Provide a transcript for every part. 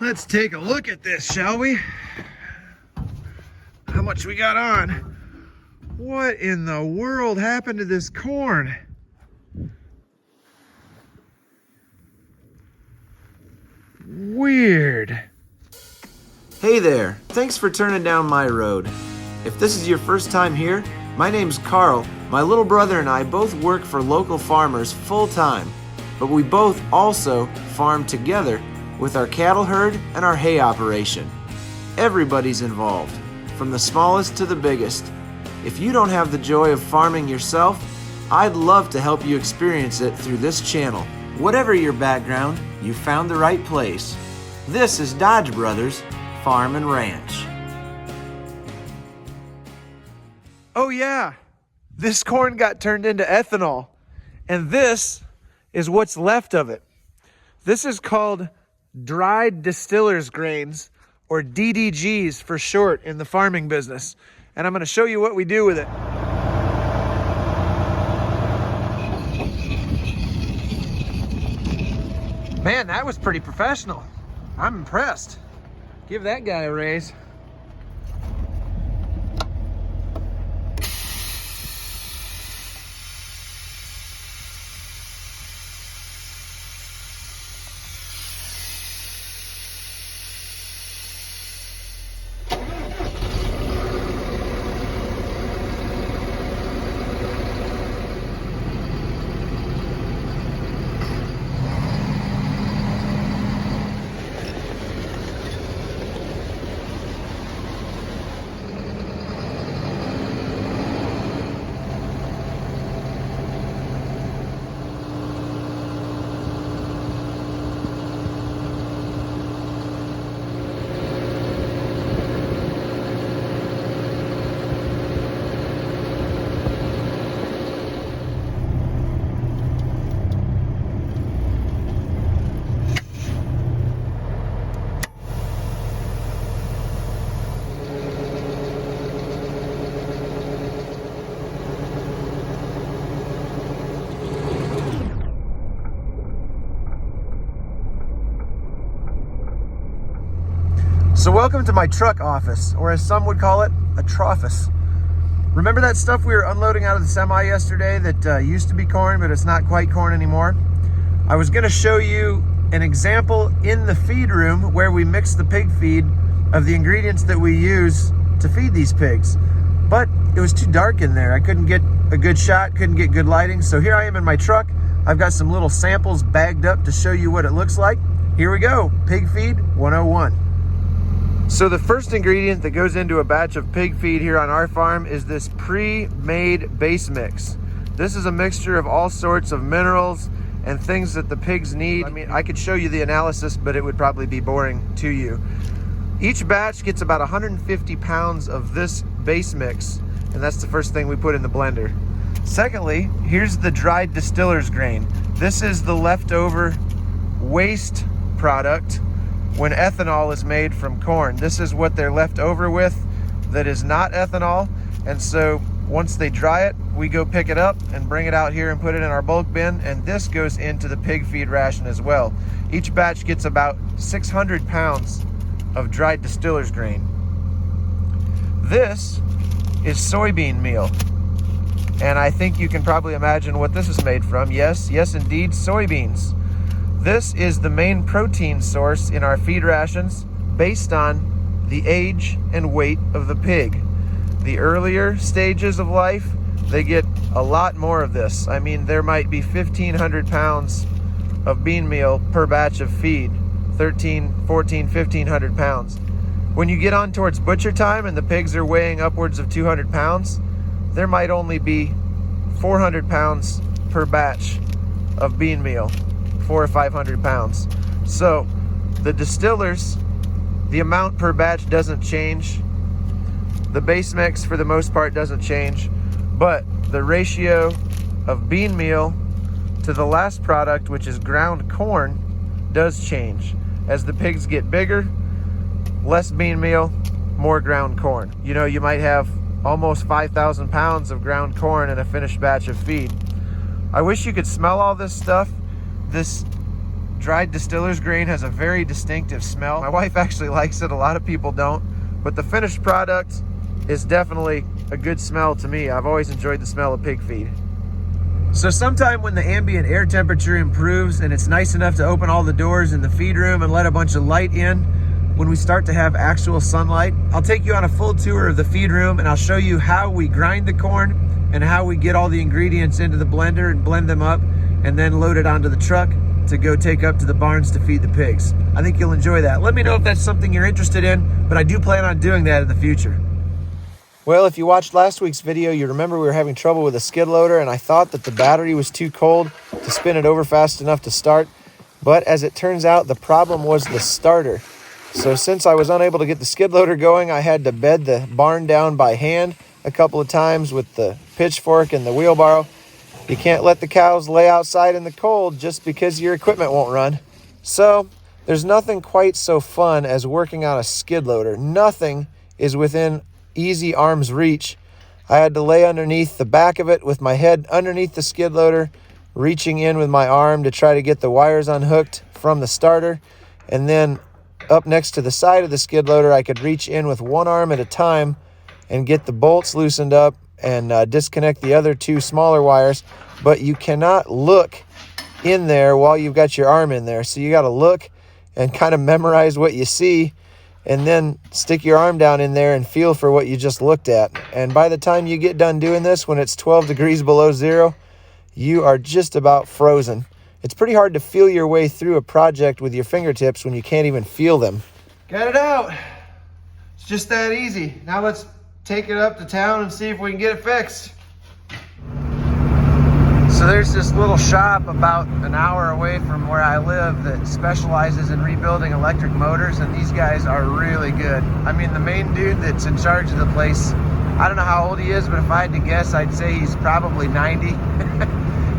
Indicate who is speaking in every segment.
Speaker 1: Let's take a look at this, shall we? How much we got on? What in the world happened to this corn? Weird.
Speaker 2: Hey there, thanks for turning down my road. If this is your first time here, my name's Carl. My little brother and I both work for local farmers full time, but we both also farm together with our cattle herd and our hay operation. Everybody's involved, from the smallest to the biggest. If you don't have the joy of farming yourself, I'd love to help you experience it through this channel. Whatever your background, you found the right place. This is Dodge Brothers Farm and Ranch.
Speaker 1: Oh yeah, this corn got turned into ethanol, and this is what's left of it. This is called dried distiller's grains, or DDGs for short in the farming business. And I'm going to show you what we do with it. Man, that was pretty professional. I'm impressed. Give that guy a raise. So welcome to my truck office, or as some would call it, a trophus. Remember that stuff we were unloading out of the semi yesterday that used to be corn, but it's not quite corn anymore? I was gonna show you an example in the feed room where we mix the pig feed of the ingredients that we use to feed these pigs. But it was too dark in there. I couldn't get a good shot, couldn't get good lighting. So here I am in my truck. I've got some little samples bagged up to show you what it looks like. Here we go, Pig Feed 101. So the first ingredient that goes into a batch of pig feed here on our farm is this pre-made base mix. This is a mixture of all sorts of minerals and things that the pigs need. I mean, I could show you the analysis, but it would probably be boring to you. Each batch gets about 150 pounds of this base mix, and that's the first thing we put in the blender. Secondly, here's the dried distiller's grain. This is the leftover waste product when ethanol is made from corn. This is what they're left over with that is not ethanol. And so once they dry it, we go pick it up and bring it out here and put it in our bulk bin. And this goes into the pig feed ration as well. Each batch gets about 600 pounds of dried distiller's grain. This is soybean meal. And I think you can probably imagine what this is made from. Yes, indeed, soybeans. This is the main protein source in our feed rations based on the age and weight of the pig. The earlier stages of life, they get a lot more of this. I mean, there might be 1,500 pounds of bean meal per batch of feed, 13, 14, 1,500 pounds. When you get on towards butcher time and the pigs are weighing upwards of 200 pounds, there might only be 400 pounds per batch of bean meal. 400 or 500 pounds. So the distillers, the amount per batch doesn't change. The base mix for the most part doesn't change, but the ratio of bean meal to the last product, which is ground corn, does change. As the pigs get bigger, less bean meal, more ground corn. You know, you might have almost 5,000 pounds of ground corn in a finished batch of feed. I wish you could smell all this stuff. This dried distiller's grain has a very distinctive smell. My wife actually likes it. A lot of people don't. But the finished product is definitely a good smell to me. I've always enjoyed the smell of pig feed. So sometime when the ambient air temperature improves and it's nice enough to open all the doors in the feed room and let a bunch of light in, when we start to have actual sunlight, I'll take you on a full tour of the feed room and I'll show you how we grind the corn and how we get all the ingredients into the blender and blend them up and then load it onto the truck to go take up to the barns to feed the pigs. I think you'll enjoy that. Let me know if that's something you're interested in, but I do plan on doing that in the future. Well, if you watched last week's video, you remember we were having trouble with a skid loader and I thought that the battery was too cold to spin it over fast enough to start. But as it turns out, the problem was the starter. So since I was unable to get the skid loader going, I had to bed the barn down by hand a couple of times with the pitchfork and the wheelbarrow. You can't let the cows lay outside in the cold just because your equipment won't run. So there's nothing quite so fun as working on a skid loader. Nothing is within easy arm's reach. I had to lay underneath the back of it with my head underneath the skid loader, reaching in with my arm to try to get the wires unhooked from the starter, and then up next to the side of the skid loader, I could reach in with one arm at a time and get the bolts loosened up and disconnect the other two smaller wires. But you cannot look in there while you've got your arm in there. So you got to look and kind of memorize what you see and then stick your arm down in there and feel for what you just looked at. And by the time you get done doing this, when it's 12 degrees below zero, you are just about frozen. It's pretty hard to feel your way through a project with your fingertips when you can't even feel them. Got it out. It's just that easy. Now let's take it up to town and see if we can get it fixed. So there's this little shop about an hour away from where I live that specializes in rebuilding electric motors, and these guys are really good. I mean, the main dude that's in charge of the place, I don't know how old he is, but if I had to guess, I'd say he's probably 90.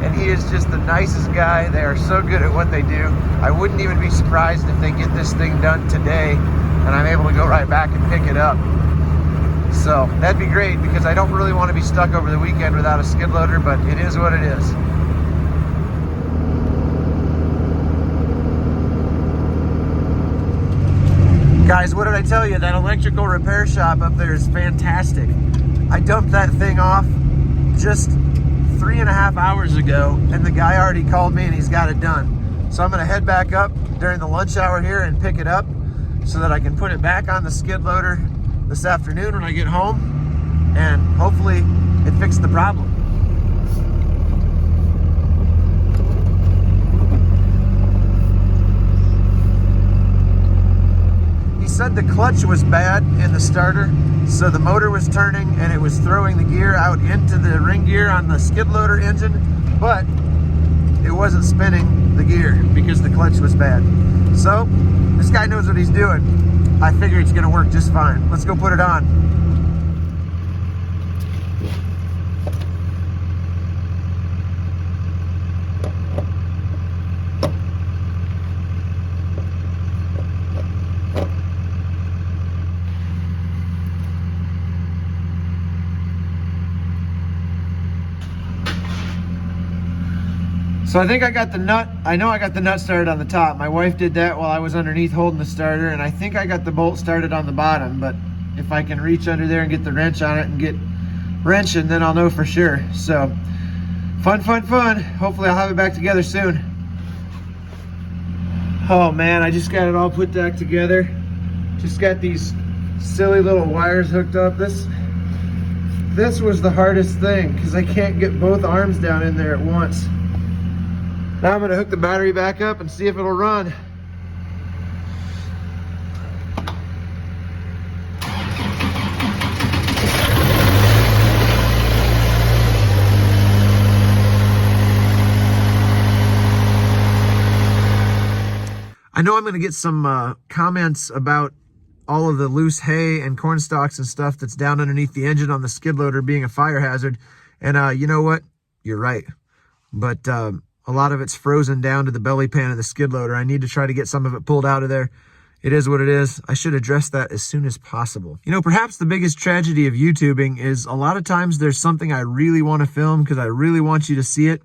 Speaker 1: And he is just the nicest guy. They are so good at what they do. I wouldn't even be surprised if they get this thing done today and I'm able to go right back and pick it up. So that'd be great because I don't really want to be stuck over the weekend without a skid loader, but it is what it is. Guys, what did I tell you? That electrical repair shop up there is fantastic. I dumped that thing off just 3.5 hours ago and the guy already called me and he's got it done. So I'm gonna head back up during the lunch hour here and pick it up so that I can put it back on the skid loader this afternoon when I get home, and hopefully it fixed the problem. He said the clutch was bad in the starter, so the motor was turning and it was throwing the gear out into the ring gear on the skid loader engine, but it wasn't spinning the gear because the clutch was bad. So this guy knows what he's doing. I figure it's gonna work just fine. Let's go put it on. So I think I got the nut, I know I got the nut started on the top. My wife did that while I was underneath holding the starter, and I think I got the bolt started on the bottom, but if I can reach under there and get the wrench on it and get wrenching, then I'll know for sure. So fun, fun, fun. Hopefully I'll have it back together soon. Oh man, I just got it all put back together. Just got these silly little wires hooked up. This was the hardest thing because I can't get both arms down in there at once. Now I'm gonna hook the battery back up and see if it'll run. I know I'm gonna get some comments about all of the loose hay and corn stalks and stuff that's down underneath the engine on the skid loader being a fire hazard. And you know what? You're right. But a lot of it's frozen down to the belly pan of the skid loader. I need to try to get some of it pulled out of there. It is what it is. I should address that as soon as possible. You know, perhaps the biggest tragedy of YouTubing is a lot of times there's something I really want to film because I really want you to see it,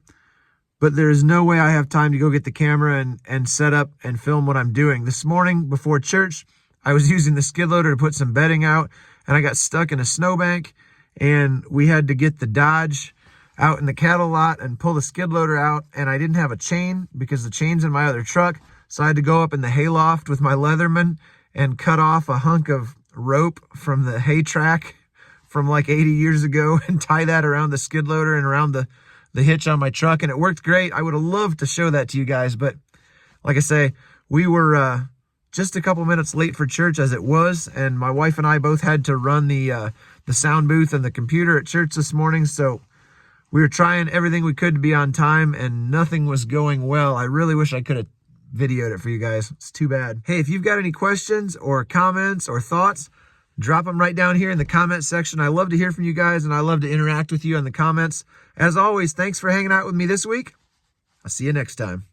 Speaker 1: but there is no way I have time to go get the camera and set up and film what I'm doing. This morning before church, I was using the skid loader to put some bedding out, and I got stuck in a snowbank, and we had to get the Dodge out in the cattle lot and pull the skid loader out, and I didn't have a chain because the chain's in my other truck, so I had to go up in the hayloft with my Leatherman and cut off a hunk of rope from the hay track from like 80 years ago and tie that around the skid loader and around the hitch on my truck, and it worked great. I would have loved to show that to you guys, but like I say, we were just a couple minutes late for church as it was, and my wife and I both had to run the sound booth and the computer at church this morning, so we were trying everything we could to be on time, and nothing was going well. I really wish I could have videoed it for you guys. It's too bad. Hey, if you've got any questions or comments or thoughts, drop them right down here in the comment section. I love to hear from you guys, and I love to interact with you in the comments. As always, thanks for hanging out with me this week. I'll see you next time.